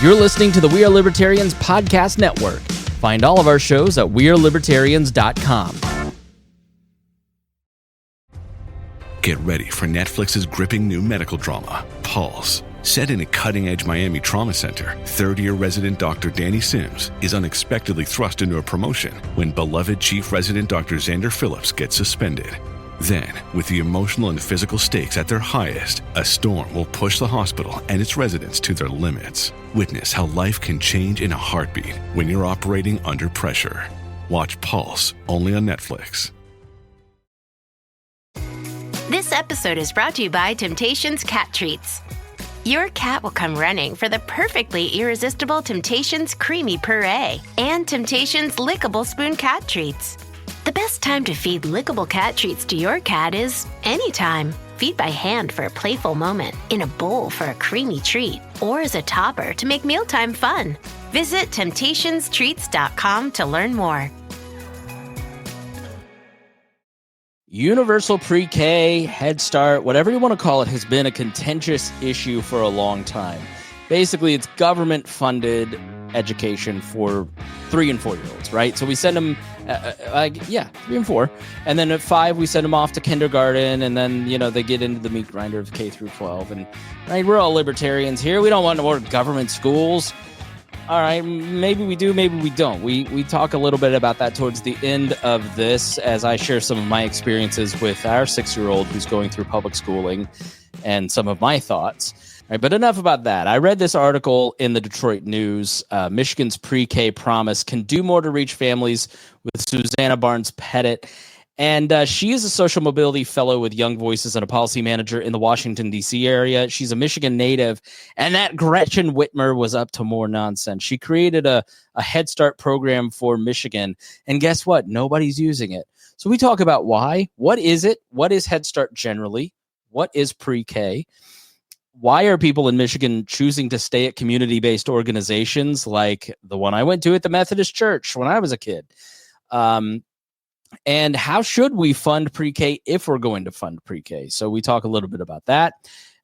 You're listening to the We Are Libertarians podcast network. Find all of our shows at wearelibertarians.com. Get ready for Netflix's gripping new medical drama, Pulse. Set in a cutting-edge Miami trauma center, third-year resident Dr. Danny Sims is unexpectedly thrust into a promotion when beloved chief resident Dr. Xander Phillips gets suspended. Then, with the emotional and physical stakes at their highest, a storm will push the hospital and its residents to their limits. Witness how life can change in a heartbeat when you're operating under pressure. Watch Pulse, only on Netflix. This episode is brought to you by Temptations Cat Treats. Your cat will come running for the perfectly irresistible Temptations Creamy Puree and Temptations Lickable Spoon Cat Treats. The best time to feed lickable cat treats to your cat is anytime. Feed by hand for a playful moment, in a bowl for a creamy treat, or as a topper to make mealtime fun. Visit temptationstreats.com to learn more. Universal pre-K, Head Start, whatever you want to call it, has been a contentious issue for a long time. Basically, it's government-funded education for 3 and 4-year-olds, right? So we send them, 3 and 4. And then at 5, we send them off to kindergarten, and then, they get into the meat grinder of K through 12. And right, we're all libertarians here. We don't want more government schools. All right, maybe we do, maybe we don't. We talk a little bit about that towards the end of this as I share some of my experiences with our 6-year-old who's going through public schooling and some of my thoughts. All right, but enough about that. I read this article in the Detroit News. Michigan's pre-K promise can do more to reach families with Susanna Barnes Pettit. And she is a social mobility fellow with Young Voices and a policy manager in the Washington, D.C. area. She's a Michigan native. And that Gretchen Whitmer was up to more nonsense. She created a Head Start program for Michigan. And guess what? Nobody's using it. So we talk about why. What is it? What is Head Start generally? What is pre-K? Why are people in Michigan choosing to stay at community-based organizations like the one I went to at the Methodist Church when I was a kid? And how should we fund pre-K if we're going to fund pre-K? So we talk a little bit about that.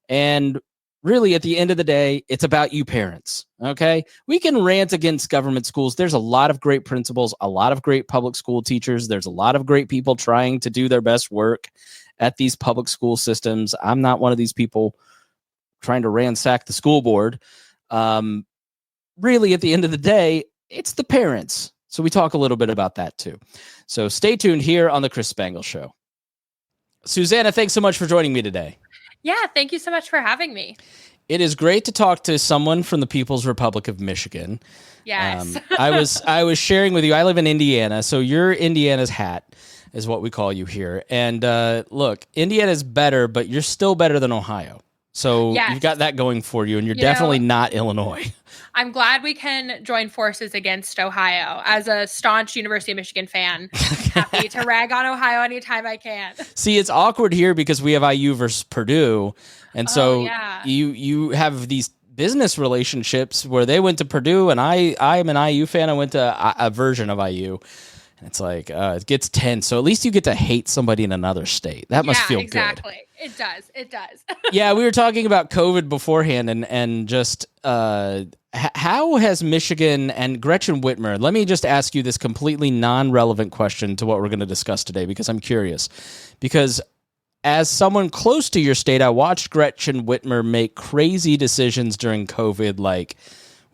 And really, at the end of the day, it's about you parents, okay? We can rant against government schools. There's a lot of great principals, a lot of great public school teachers. There's a lot of great people trying to do their best work at these public school systems. I'm not one of these people trying to ransack the school board. Really, at the end of the day, it's the parents. So we talk a little bit about that too. So stay tuned here on the Chris Spangle Show. Susanna, thanks so much for joining me today. Yeah, thank you so much for having me. It is great to talk to someone from the People's Republic of Michigan. Yes. I was sharing with you, I live in Indiana, so you're Indiana's hat is what we call you here. And look, Indiana's better, but you're still better than Ohio. So yes. You've got that going for you, and you're definitely not Illinois. I'm glad we can join forces against Ohio. As a staunch University of Michigan fan, happy to rag on Ohio anytime I can. See, it's awkward here because we have IU versus Purdue. And so you have these business relationships where they went to Purdue, and I'm an IU fan. I went to a version of IU. And it's like, it gets tense. So at least you get to hate somebody in another state. That must feel exactly. good. It does. Yeah, we were talking about COVID beforehand and just how has Michigan and Gretchen Whitmer, let me just ask you this completely non-relevant question to what we're going to discuss today because I'm curious. Because as someone close to your state, I watched Gretchen Whitmer make crazy decisions during COVID, like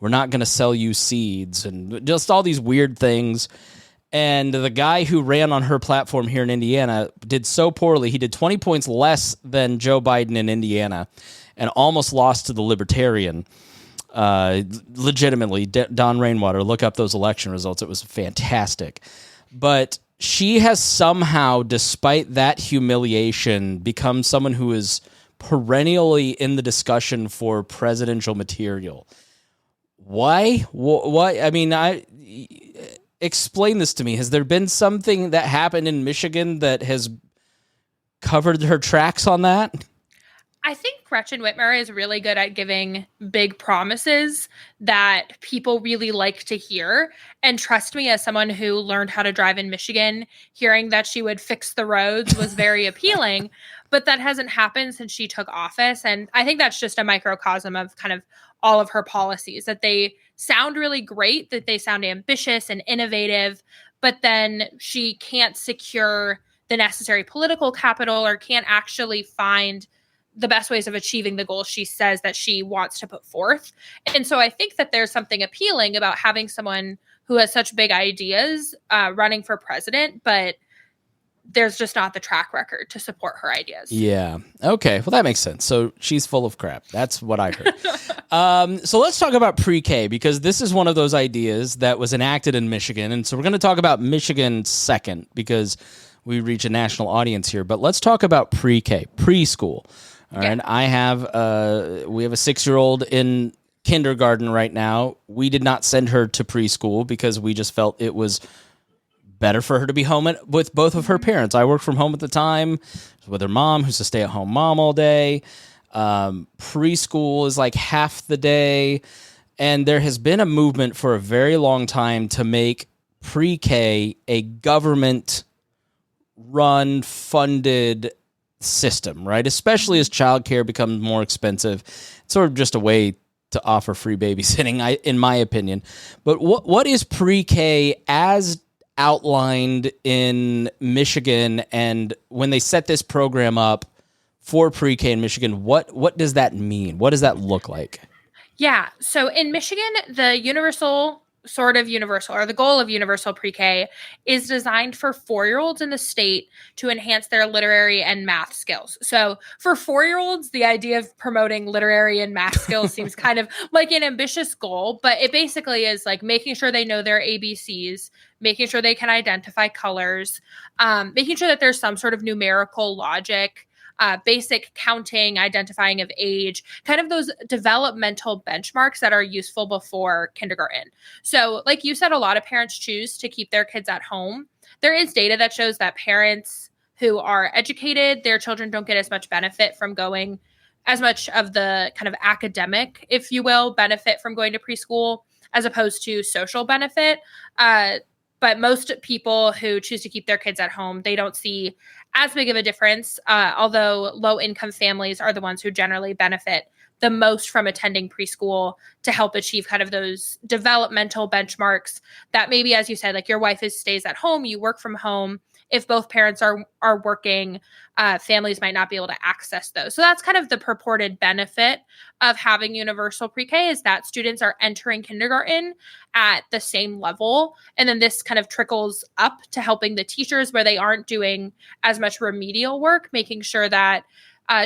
we're not going to sell you seeds and just all these weird things. And the guy who ran on her platform here in Indiana did so poorly. He did 20 points less than Joe Biden in Indiana and almost lost to the Libertarian. Legitimately, Don Rainwater, look up those election results. It was fantastic. But she has somehow, despite that humiliation, become someone who is perennially in the discussion for presidential material. Why? Why? I mean, explain this to me. Has there been something that happened in Michigan that has covered her tracks on that? I think Gretchen Whitmer is really good at giving big promises that people really like to hear. And trust me, as someone who learned how to drive in Michigan, hearing that she would fix the roads was very appealing. But that hasn't happened since she took office. And I think that's just a microcosm of kind of all of her policies, that they sound really great, that they sound ambitious and innovative, but then she can't secure the necessary political capital or can't actually find the best ways of achieving the goals she says that she wants to put forth. And so I think that there's something appealing about having someone who has such big ideas running for president, but there's just not the track record to support her ideas. Yeah. Okay. Well, that makes sense. So she's full of crap. That's what I heard. So let's talk about pre-K, because this is one of those ideas that was enacted in Michigan. And so we're going to talk about Michigan second because we reach a national audience here. But let's talk about pre-K, preschool. All right. I have we have a 6-year-old in kindergarten right now. We did not send her to preschool because we just felt it was better for her to be home with both of her parents. I worked from home at the time with her mom, who's a stay-at-home mom all day. Preschool is like half the day. And there has been a movement for a very long time to make pre-K a government-run, funded system, right? Especially as childcare becomes more expensive. It's sort of just a way to offer free babysitting, in my opinion. But what is pre-K as outlined in Michigan, and when they set this program up for pre-K in Michigan, what does that mean? What does that look like? Yeah. So in Michigan, the the goal of universal pre-K is designed for 4-year-olds in the state to enhance their literary and math skills. So for 4-year-olds, the idea of promoting literary and math skills seems kind of like an ambitious goal, but it basically is like making sure they know their ABCs, making sure they can identify colors, making sure that there's some sort of numerical logic, basic counting, identifying of age, kind of those developmental benchmarks that are useful before kindergarten. So like you said, a lot of parents choose to keep their kids at home. There is data that shows that parents who are educated, their children don't get as much benefit from going, as much of the kind of academic, if you will, benefit from going to preschool as opposed to social benefit. But most people who choose to keep their kids at home, they don't see as big of a difference, although low-income families are the ones who generally benefit the most from attending preschool to help achieve kind of those developmental benchmarks that maybe, as you said, like your wife stays at home, you work from home. If both parents are working, families might not be able to access those. So that's kind of the purported benefit of having universal pre-K, is that students are entering kindergarten at the same level. And then this kind of trickles up to helping the teachers where they aren't doing as much remedial work, making sure that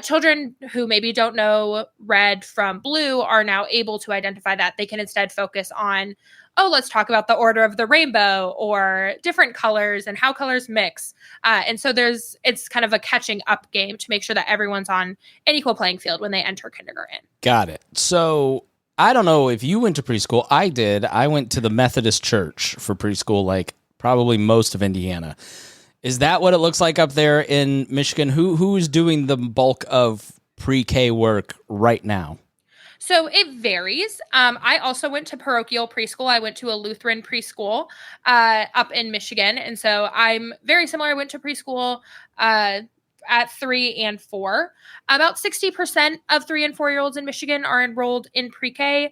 children who maybe don't know red from blue are now able to identify that. They can instead focus on, let's talk about the order of the rainbow or different colors and how colors mix. And so it's kind of a catching up game to make sure that everyone's on an equal playing field when they enter kindergarten. Got it. So I don't know if you went to preschool. I did. I went to the Methodist church for preschool, like probably most of Indiana. Is that what it looks like up there in Michigan? Who's doing the bulk of pre-K work right now? So it varies. I also went to parochial preschool. I went to a Lutheran preschool up in Michigan. And so I'm very similar. I went to preschool at 3 and 4. About 60% of 3 and 4-year-olds in Michigan are enrolled in pre-K,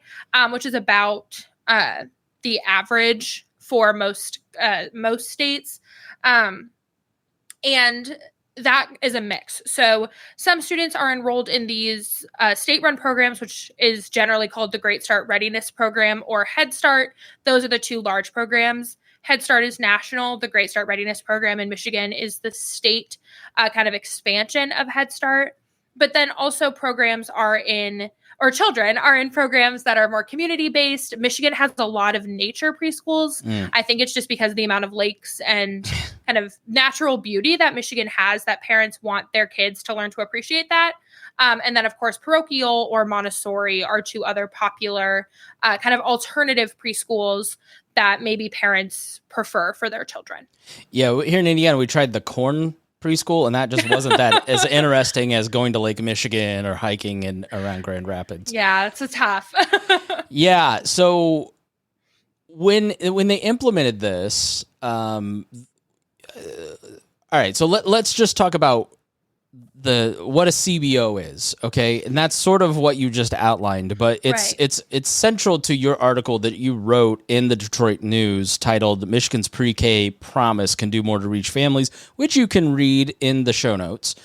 which is about the average for most states. And that is a mix. So some students are enrolled in these state-run programs, which is generally called the Great Start Readiness Program or Head Start. Those are the two large programs. Head Start is national. The Great Start Readiness Program in Michigan is the state kind of expansion of Head Start. But then also children are in programs that are more community-based. Michigan has a lot of nature preschools. I think it's just because of the amount of lakes and kind of natural beauty that Michigan has that parents want their kids to learn to appreciate that. And then, of course, parochial or Montessori are two other popular kind of alternative preschools that maybe parents prefer for their children. Yeah, here in Indiana, we tried the Corn preschool, and that just wasn't that as interesting as going to Lake Michigan or hiking around Grand Rapids. Yeah, it's a tough. Yeah. So when they implemented this, all right. So let's just talk about what a CBO is, okay? And that's sort of what you just outlined, but it's central to your article that you wrote in the Detroit News titled "Michigan's Pre-K Promise Can Do More to Reach Families," which you can read in the show notes.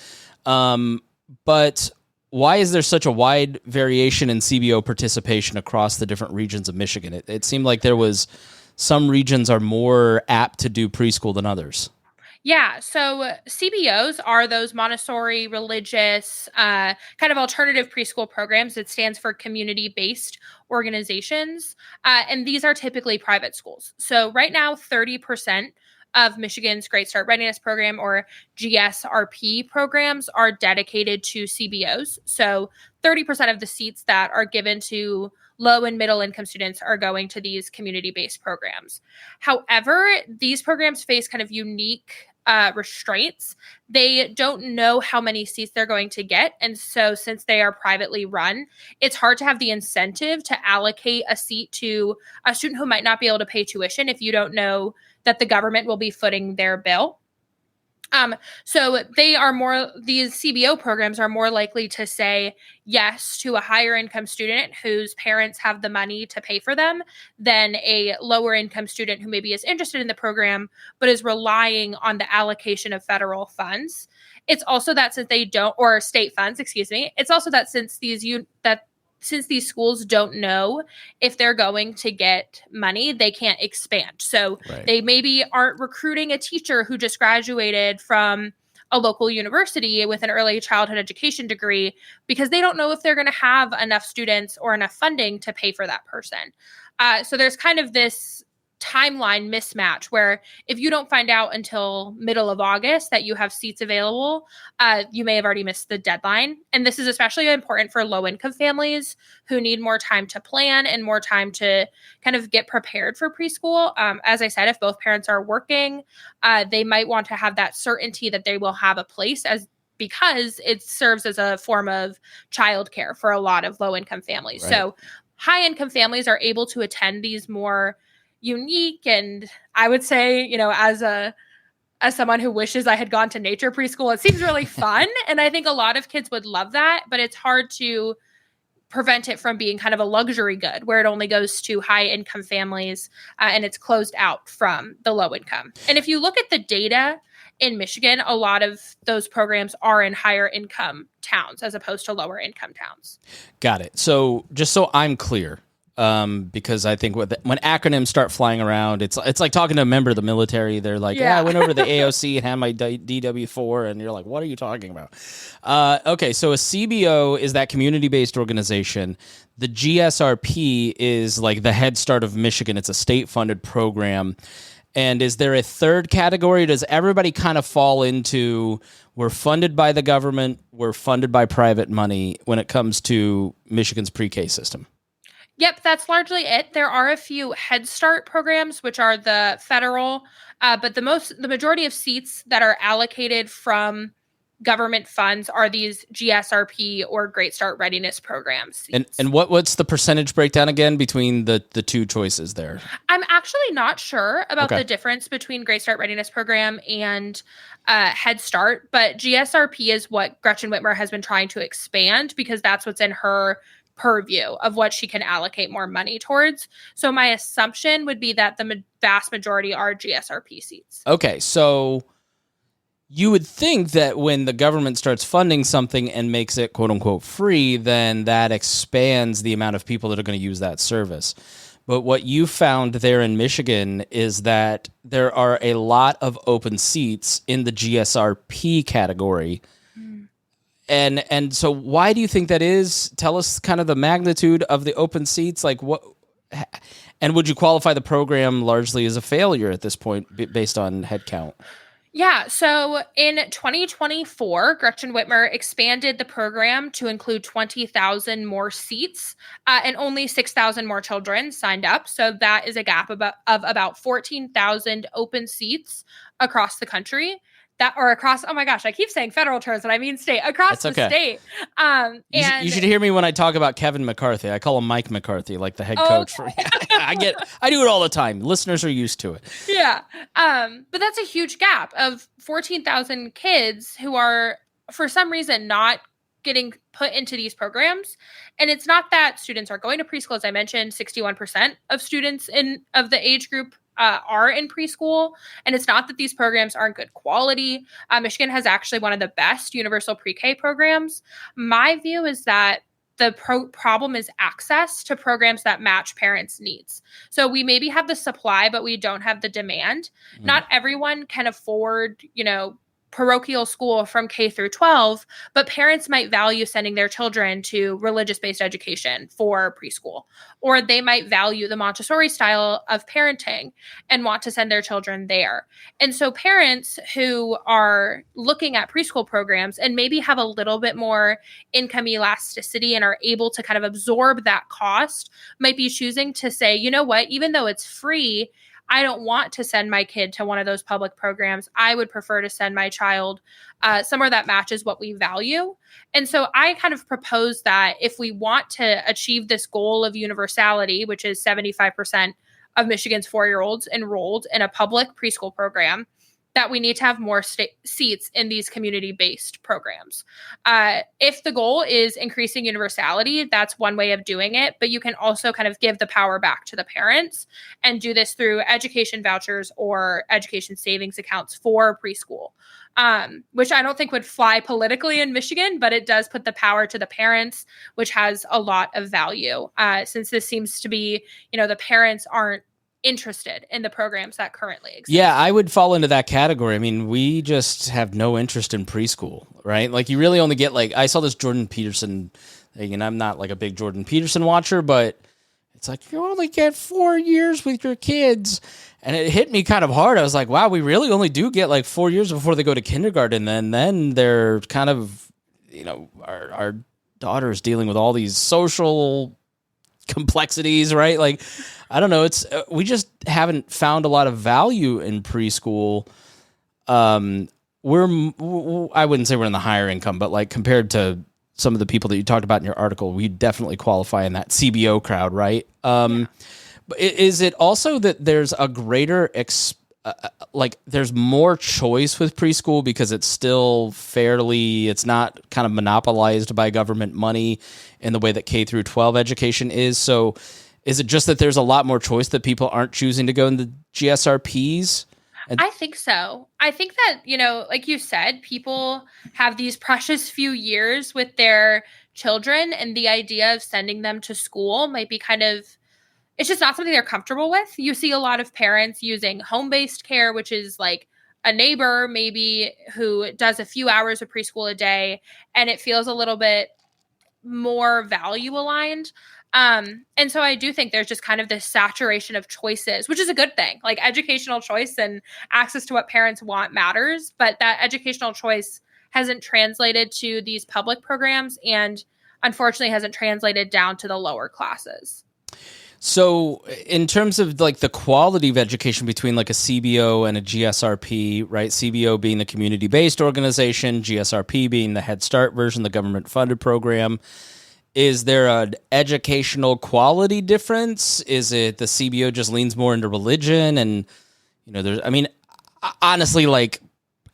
But why is there such a wide variation in CBO participation across the different regions of Michigan? It seemed like there was some regions are more apt to do preschool than others. Yeah, so CBOs are those Montessori religious kind of alternative preschool programs. It stands for community-based organizations, and these are typically private schools. So right now, 30% of Michigan's Great Start Readiness Program, or GSRP programs, are dedicated to CBOs. So 30% of the seats that are given to low and middle income students are going to these community-based programs. However, these programs face kind of unique restraints. They don't know how many seats they're going to get. And so since they are privately run, it's hard to have the incentive to allocate a seat to a student who might not be able to pay tuition if you don't know that the government will be footing their bill. So these CBO programs are more likely to say yes to a higher income student whose parents have the money to pay for them than a lower income student who maybe is interested in the program, but is relying on the allocation of federal funds. It's also that since they don't, or state funds, excuse me, it's also that since these schools don't know if they're going to get money, they can't expand. So They maybe aren't recruiting a teacher who just graduated from a local university with an early childhood education degree because they don't know if they're going to have enough students or enough funding to pay for that person. So there's kind of this timeline mismatch where if you don't find out until middle of August that you have seats available, you may have already missed the deadline. And this is especially important for low-income families who need more time to plan and more time to kind of get prepared for preschool. As I said, if both parents are working, they might want to have that certainty that they will have a place because it serves as a form of childcare for a lot of low-income families. Right. So high-income families are able to attend these more unique, and I would say, as someone who wishes I had gone to nature preschool, it seems really fun. And I think a lot of kids would love that, but it's hard to prevent it from being kind of a luxury good where it only goes to high income families and it's closed out from the low income. And if you look at the data in Michigan, a lot of those programs are in higher income towns as opposed to lower income towns. Got it. So just so I'm clear, because I think when acronyms start flying around, it's like talking to a member of the military. They're like, I went over to the AOC and had my DW4, and you're like, what are you talking about? Okay, so a CBO is that community-based organization. The GSRP is like the Head Start of Michigan. It's a state-funded program. And is there a third category? Does everybody kind of fall into we're funded by the government, we're funded by private money when it comes to Michigan's pre-K system? Yep, that's largely it. There are a few Head Start programs, which are the federal, but the majority of seats that are allocated from government funds are these GSRP or Great Start Readiness Programs. And what's the percentage breakdown again between the two choices there? I'm actually not sure about the difference between Great Start Readiness Program and Head Start, but GSRP is what Gretchen Whitmer has been trying to expand because that's what's in her purview of what she can allocate more money towards. So my assumption would be that the vast majority are GSRP seats. Okay, so you would think that when the government starts funding something and makes it quote unquote free, then that expands the amount of people that are going to use that service. But what you found there in Michigan is that there are a lot of open seats in the GSRP category. And so why do you think that is? Tell us kind of the magnitude of the open seats. Like what, and would you qualify the program largely as a failure at this point based on headcount? Yeah, so in 2024, Gretchen Whitmer expanded the program to include 20,000 more seats and only 6,000 more children signed up. So that is a gap of about 14,000 open seats across the country. or across, oh my gosh, I keep saying federal terms, but I mean state, across That's the okay. state. And You should hear me when I talk about Kevin McCarthy. I call him Mike McCarthy, like the head coach. I do it all the time. Listeners are used to it. Yeah. But that's a huge gap of 14,000 kids who are, for some reason, not getting put into these programs. And it's not that students are going to preschool. As I mentioned, 61% of students of the age group are in preschool. And it's not that these programs aren't good quality. Michigan has actually one of the best universal pre-K programs. My view is that the problem is access to programs that match parents' needs. So we maybe have the supply, but we don't have the demand. Not everyone can afford, parochial school from K through 12, but parents might value sending their children to religious-based education for preschool, or they might value the Montessori style of parenting and want to send their children there. And so parents who are looking at preschool programs and maybe have a little bit more income elasticity and are able to kind of absorb that cost might be choosing to say, you know what, even though it's free, I don't want to send my kid to one of those public programs. I would prefer to send my child somewhere that matches what we value. And so I kind of propose that if we want to achieve this goal of universality, which is 75% of Michigan's 4-year-olds enrolled in a public preschool program, that we need to have more seats in these community-based programs. If the goal is increasing universality, that's one way of doing it, but you can also kind of give the power back to the parents and do this through education vouchers or education savings accounts for preschool, which I don't think would fly politically in Michigan, but it does put the power to the parents, which has a lot of value, since this seems to be, the parents aren't interested in the programs that currently exist. Yeah, I would fall into that category. I mean, we just have no interest in preschool, right? Like, you really only get, I saw this Jordan Peterson thing, and I'm not like a big Jordan Peterson watcher, but it's like, you only get 4 years with your kids. And it hit me kind of hard. I was like, wow, we really only do get 4 years before they go to kindergarten. And then they're kind of, our daughter's dealing with all these social complexities, right? I don't know. It's we just haven't found a lot of value in preschool. I wouldn't say we're in the higher income, but compared to some of the people that you talked about in your article, we definitely qualify in that CBO crowd, right? But is it also that there's a greater there's more choice with preschool because it's still it's not kind of monopolized by government money in the way that K through 12 education is. So is it just that there's a lot more choice that people aren't choosing to go in the GSRPs? I think so. I think that, like you said, people have these precious few years with their children, and the idea of sending them to school might be it's just not something they're comfortable with. You see a lot of parents using home-based care, which is a neighbor maybe who does a few hours of preschool a day, and it feels a little bit more value aligned. And so I do think there's just kind of this saturation of choices, which is a good thing. Educational choice and access to what parents want matters, but that educational choice hasn't translated to these public programs and unfortunately hasn't translated down to the lower classes. So in terms of the quality of education between a CBO and a GSRP, right? CBO being the community-based organization, GSRP being the Head Start version, the government-funded program, is there an educational quality difference? Is it the CBO just leans more into religion? And, honestly,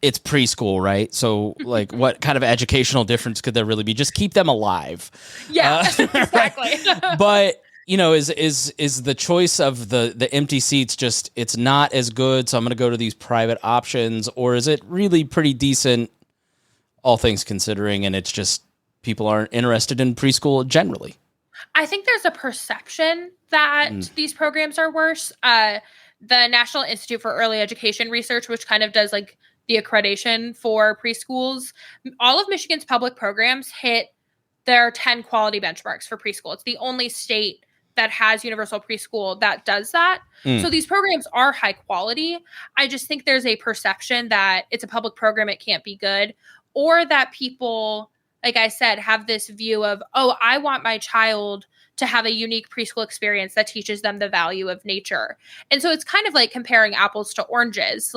it's preschool, right? So, what kind of educational difference could there really be? Just keep them alive. Yeah, exactly. But, is the choice of the empty seats just, it's not as good, so I'm going to go to these private options? Or is it really pretty decent, all things considering, and it's just people aren't interested in preschool generally? I think there's a perception that these programs are worse. The National Institute for Early Education Research, which kind of does the accreditation for preschools, all of Michigan's public programs hit their 10 quality benchmarks for preschool. It's the only state that has universal preschool that does that. So these programs are high quality. I just think there's a perception that it's a public program, it can't be good, or that people, like I said, have this view of, I want my child to have a unique preschool experience that teaches them the value of nature. And so it's kind of like comparing apples to oranges.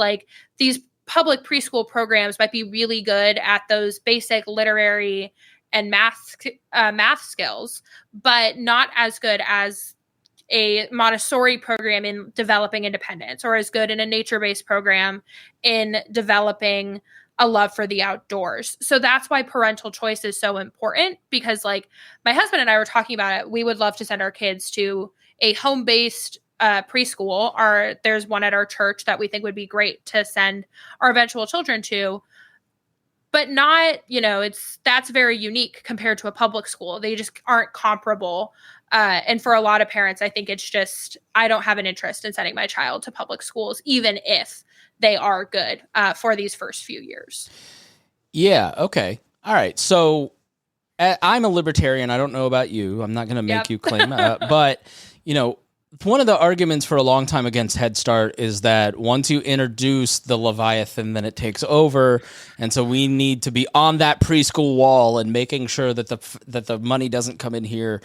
These public preschool programs might be really good at those basic literary and math skills, but not as good as a Montessori program in developing independence, or as good in a nature-based program in developing a love for the outdoors. So that's why parental choice is so important, because like my husband and I were talking about it. We would love to send our kids to a home-based preschool. There's one at our church that we think would be great to send our eventual children to, but not, that's very unique compared to a public school. They just aren't comparable. And for a lot of parents, I think it's just, I don't have an interest in sending my child to public schools, even if they are good for these first few years. Yeah. Okay. All right. So I'm a libertarian. I don't know about you. I'm not going to make you claim, but one of the arguments for a long time against Head Start is that once you introduce the Leviathan, then it takes over. And so we need to be on that preschool wall and making sure that the money doesn't come in here.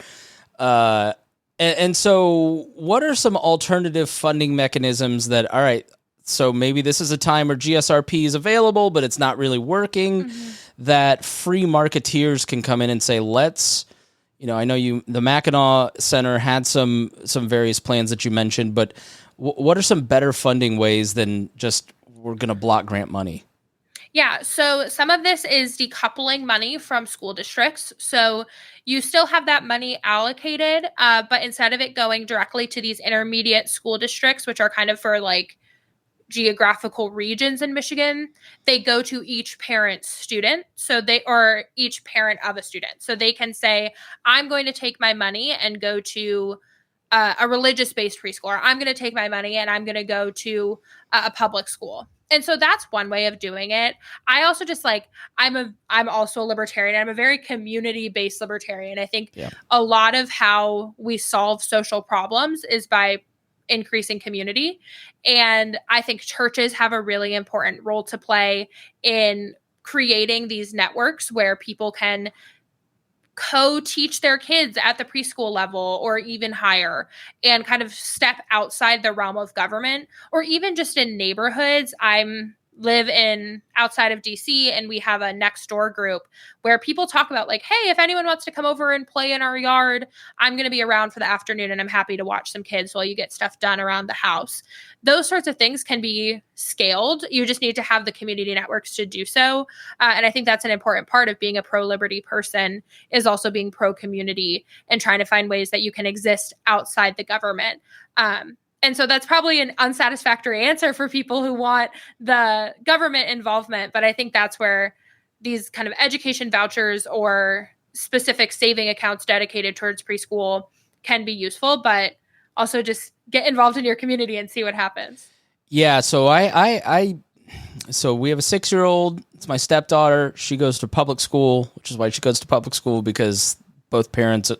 And so what are some alternative funding mechanisms that, all right, so maybe this is a time where GSRP is available, but it's not really working, that free marketeers can come in and say, let's, I know the Mackinac Center had some various plans that you mentioned, but what are some better funding ways than just we're going to block grant money? Yeah, so some of this is decoupling money from school districts. So you still have that money allocated, but instead of it going directly to these intermediate school districts, which are kind of for like geographical regions in Michigan, they go to each parent's student. Or each parent of a student. So they can say, I'm going to take my money and go to a religious-based preschool, or I'm going to take my money and I'm going to go to a public school. And so that's one way of doing it. I also just I'm also a libertarian. I'm a very community-based libertarian. I think a lot of how we solve social problems is by increasing community. And I think churches have a really important role to play in creating these networks where people can co-teach their kids at the preschool level or even higher, and kind of step outside the realm of government, or even just in neighborhoods. Live in outside of DC, and we have a next door group where people talk about like, hey, if anyone wants to come over and play in our yard, I'm going to be around for the afternoon and I'm happy to watch some kids while you get stuff done around the house. Those sorts of things can be scaled. You just need to have the community networks to do so. And I think that's an important part of being a pro-liberty person, is also being pro-community and trying to find ways that you can exist outside the government. And so that's probably an unsatisfactory answer for people who want the government involvement. But I think that's where these kind of education vouchers or specific saving accounts dedicated towards preschool can be useful, but also just get involved in your community and see what happens. Yeah. So so we have a 6-year-old. It's my stepdaughter. She goes to public school, which is why she goes to public school, because both parents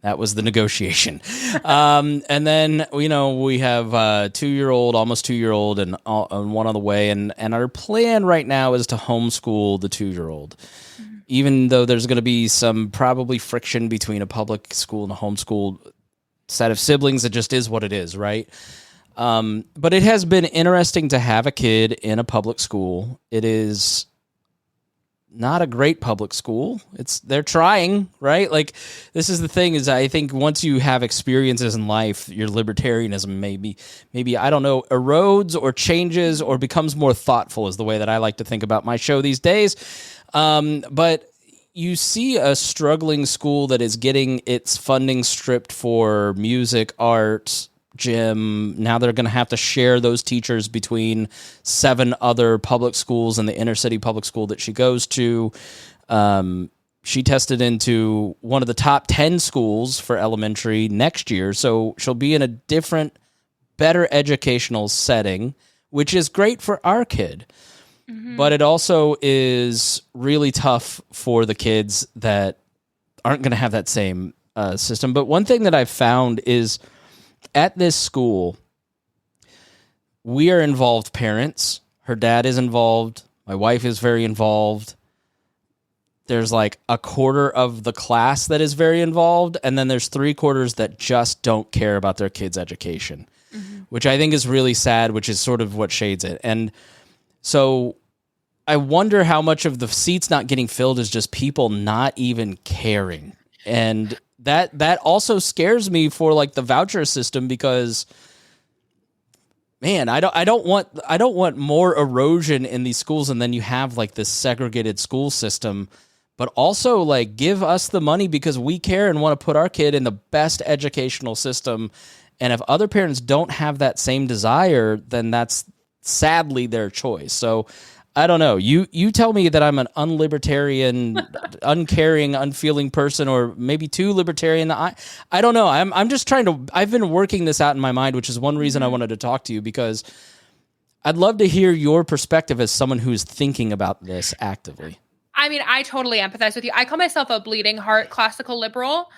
that was the negotiation. And then, we have a 2-year-old, almost 2-year-old, and one on the way. And our plan right now is to homeschool the 2-year-old, even though there's going to be some probably friction between a public school and a homeschool set of siblings. It just is what it is, right? But it has been interesting to have a kid in a public school. It is not a great public school. They're trying, right? Like, this is the thing, is I think once you have experiences in life, your libertarianism maybe, I don't know, erodes or changes or becomes more thoughtful, is the way that I like to think about my show these days. But you see a struggling school that is getting its funding stripped for music, art, gym. Now they're going to have to share those teachers between 7 other public schools in the inner city public school that she goes to. She tested into one of the top 10 schools for elementary next year, so she'll be in a different, better educational setting, which is great for our kid. But it also is really tough for the kids that aren't going to have that same system. But one thing that I've found is, at this school, we are involved parents. Her dad is involved. My wife is very involved. There's like a quarter of the class that is very involved, and then there's 3/4 that just don't care about their kids' education, which I think is really sad, which is sort of what shades it. And So I wonder how much of the seats not getting filled is just people not even caring. And that also scares me for like the voucher system, because man, I don't want more erosion in these schools, and then you have like this segregated school system. But also, like, give us the money because we care and want to put our kid in the best educational system. And if other parents don't have that same desire, then that's sadly their choice. So I don't know. You tell me that I'm an unlibertarian, uncaring, unfeeling person, or maybe too libertarian. I don't know. I'm just trying to. I've been working this out in my mind, which is one reason I wanted to talk to you, because I'd love to hear your perspective as someone who's thinking about this actively. I mean, I totally empathize with you. I call myself a bleeding heart classical liberal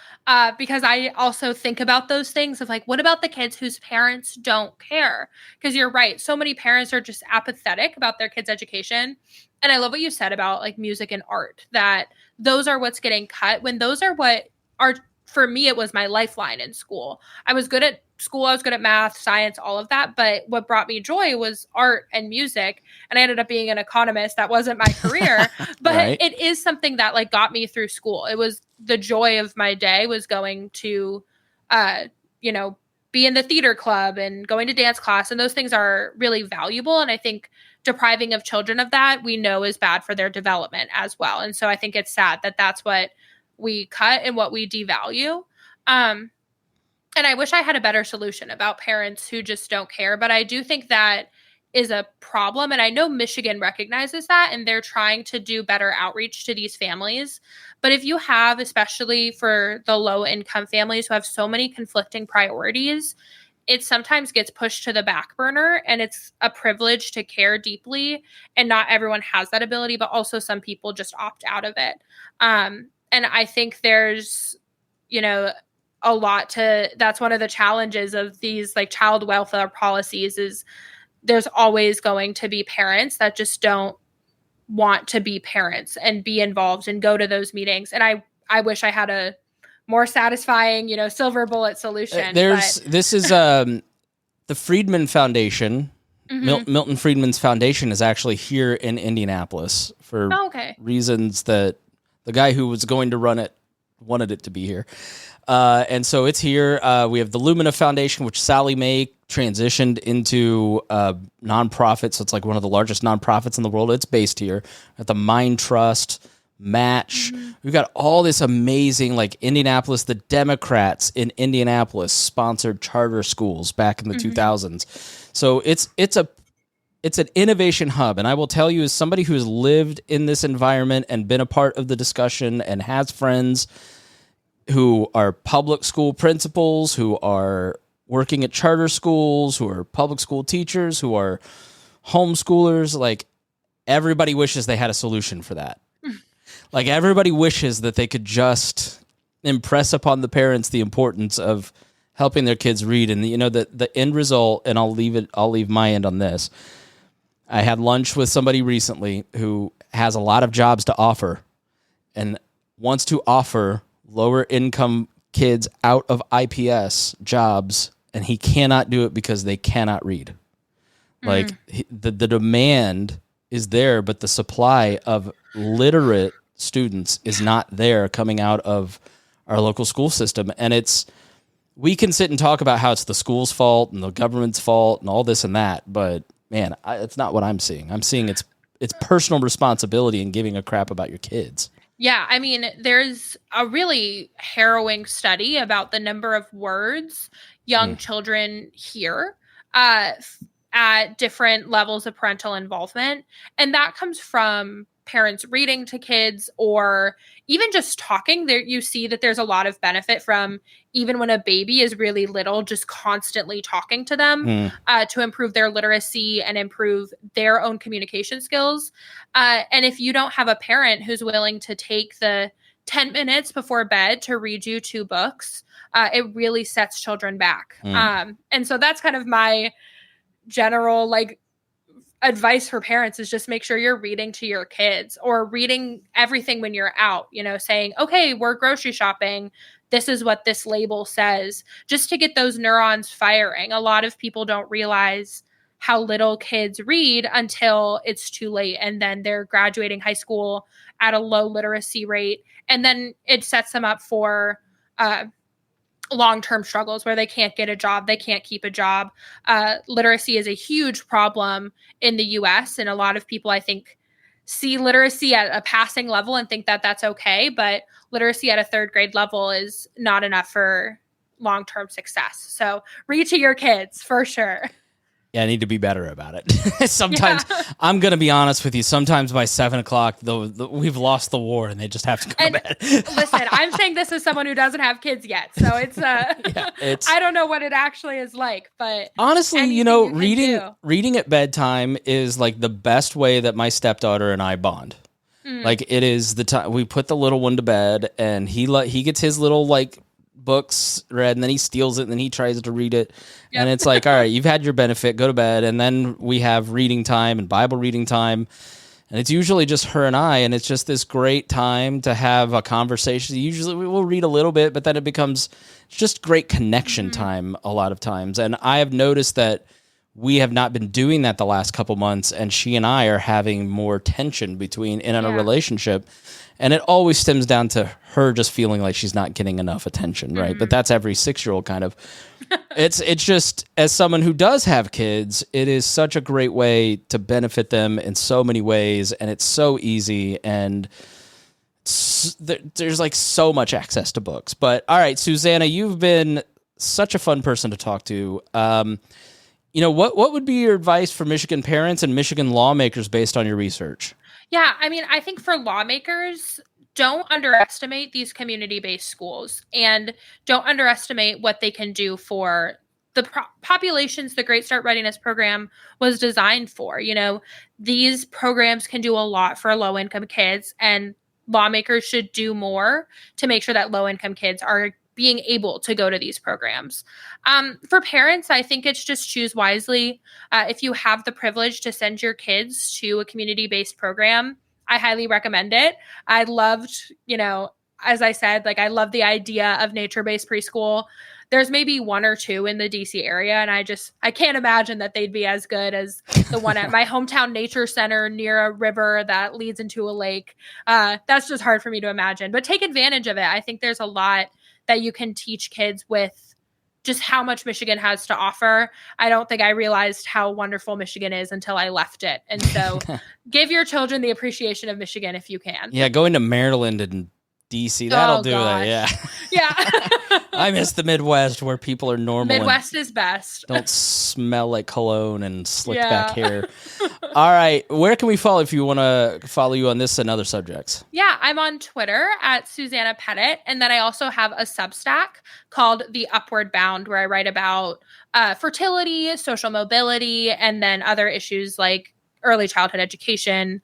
because I also think about those things of like, what about the kids whose parents don't care? Because you're right. So many parents are just apathetic about their kids' education. And I love what you said about like music and art, that those are what's getting cut when those are what are, for me, it was my lifeline in school. I was good at school. I was good at math, science, all of that. But what brought me joy was art and music. And I ended up being an economist. That wasn't my career, but Right. It is something that like got me through school. It was the joy of my day was going to, be in the theater club and going to dance class. And those things are really valuable. And I think depriving of children of that, we know is bad for their development as well. And so I think it's sad that that's what we cut and what we devalue. And I wish I had a better solution about parents who just don't care, but I do think that is a problem. And I know Michigan recognizes that, and they're trying to do better outreach to these families. But if you have, especially for the low income families who have so many conflicting priorities, it sometimes gets pushed to the back burner, and it's a privilege to care deeply. And not everyone has that ability, but also some people just opt out of it. And I think there's, a lot to, that's one of the challenges of these like child welfare policies is there's always going to be parents that just don't want to be parents and be involved and go to those meetings. And I wish I had a more satisfying, silver bullet solution. This is the Friedman Foundation. Milton Friedman's foundation is actually here in Indianapolis for reasons that the guy who was going to run it wanted it to be here. And so it's here. We have the Lumina Foundation, which Sally Mae transitioned into a nonprofit. So it's like one of the largest nonprofits in the world. It's based here at the Mind Trust, Match. We've got all this amazing, like Indianapolis, the Democrats in Indianapolis sponsored charter schools back in the 2000s. So it's an innovation hub. And I will tell you, as somebody who has lived in this environment and been a part of the discussion and has friends who are public school principals, who are working at charter schools, who are public school teachers, who are homeschoolers, like everybody wishes they had a solution for that. Like everybody wishes that they could just impress upon the parents the importance of helping their kids read. And the end result, and I'll leave my end on this. I had lunch with somebody recently who has a lot of jobs to offer and wants to offer lower income kids out of IPS jobs, and he cannot do it because they cannot read. Like the demand is there, but the supply of literate students is not there coming out of our local school system. And we can sit and talk about how it's the school's fault and the government's fault and all this and that, but man, it's not what I'm seeing. I'm seeing it's personal responsibility in giving a crap about your kids. Yeah, I mean, there's a really harrowing study about the number of words young children hear at different levels of parental involvement. And that comes from parents reading to kids or even just talking. There, you see that there's a lot of benefit from, even when a baby is really little, just constantly talking to them to improve their literacy and improve their own communication skills. And if you don't have a parent who's willing to take the 10 minutes before bed to read you 2 books, it really sets children back. And so that's kind of my general advice for parents is just make sure you're reading to your kids or reading everything when you're out, saying, okay, we're grocery shopping. This is what this label says, just to get those neurons firing. A lot of people don't realize how little kids read until it's too late. And then they're graduating high school at a low literacy rate. And then it sets them up for long-term struggles where they can't get a job, they can't keep a job. Literacy is a huge problem in the US, and a lot of people, I think, see literacy at a passing level and think that that's okay, but literacy at a third grade level is not enough for long-term success. So read to your kids for sure. Yeah, I need to be better about it. Sometimes, I'm going to be honest with you, sometimes by 7 o'clock, we've lost the war and they just have to go to bed. Listen, I'm saying this as someone who doesn't have kids yet. So it's, I don't know what it actually is like, but honestly, reading at bedtime is like the best way that my stepdaughter and I bond. Like, it is the time we put the little one to bed and he gets his little like books read, and then he steals it and then he tries to read it. Yep. And it's like, all right, you've had your benefit, go to bed. And then we have reading time and Bible reading time. And it's usually just her and I, and it's just this great time to have a conversation. Usually we will read a little bit, but then it becomes just great connection time a lot of times. And I have noticed that we have not been doing that the last couple months, and she and I are having more tension in a relationship. And it always stems down to her just feeling like she's not getting enough attention, right? But that's every 6-year-old kind of. It's just, as someone who does have kids, it is such a great way to benefit them in so many ways, and it's so easy, and there's like so much access to books. But all right, Susanna, you've been such a fun person to talk to. What would be your advice for Michigan parents and Michigan lawmakers based on your research? Yeah, I mean, I think for lawmakers, don't underestimate these community-based schools and don't underestimate what they can do for the populations the Great Start Readiness Program was designed for. These programs can do a lot for low-income kids, and lawmakers should do more to make sure that low-income kids are being able to go to these programs. For parents, I think it's just choose wisely. If you have the privilege to send your kids to a community-based program, I highly recommend it. I loved, as I said, I love the idea of nature-based preschool. There's maybe one or two in the DC area, and I can't imagine that they'd be as good as the one at my hometown nature center near a river that leads into a lake. That's just hard for me to imagine, but take advantage of it. I think there's a lot that you can teach kids with just how much Michigan has to offer. I don't think I realized how wonderful Michigan is until I left it. And so give your children the appreciation of Michigan if you can. Yeah, going to Maryland and DC, that'll do it. Yeah. Yeah. I miss the Midwest where people are normal. Midwest is best. Don't smell like cologne and slicked back hair. All right. Where can we follow if you want to follow you on this and other subjects? Yeah, I'm on Twitter at Susanna Pettit. And then I also have a Substack called The Upward Bound, where I write about fertility, social mobility, and then other issues like early childhood education,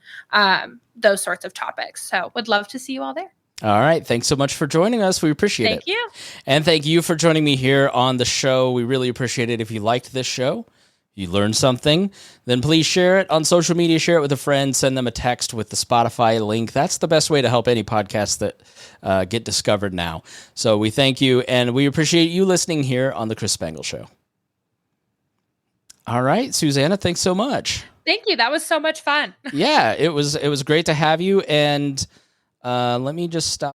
those sorts of topics. So would love to see you all there. All right. Thanks so much for joining us. We appreciate it. Thank you. And thank you for joining me here on the show. We really appreciate it. If you liked this show, you learned something, then please share it on social media, share it with a friend, send them a text with the Spotify link. That's the best way to help any podcasts that get discovered now. So we thank you, and we appreciate you listening here on The Chris Spangle Show. All right, Susanna, thanks so much. Thank you. That was so much fun. Yeah, it was great to have you, and let me just stop.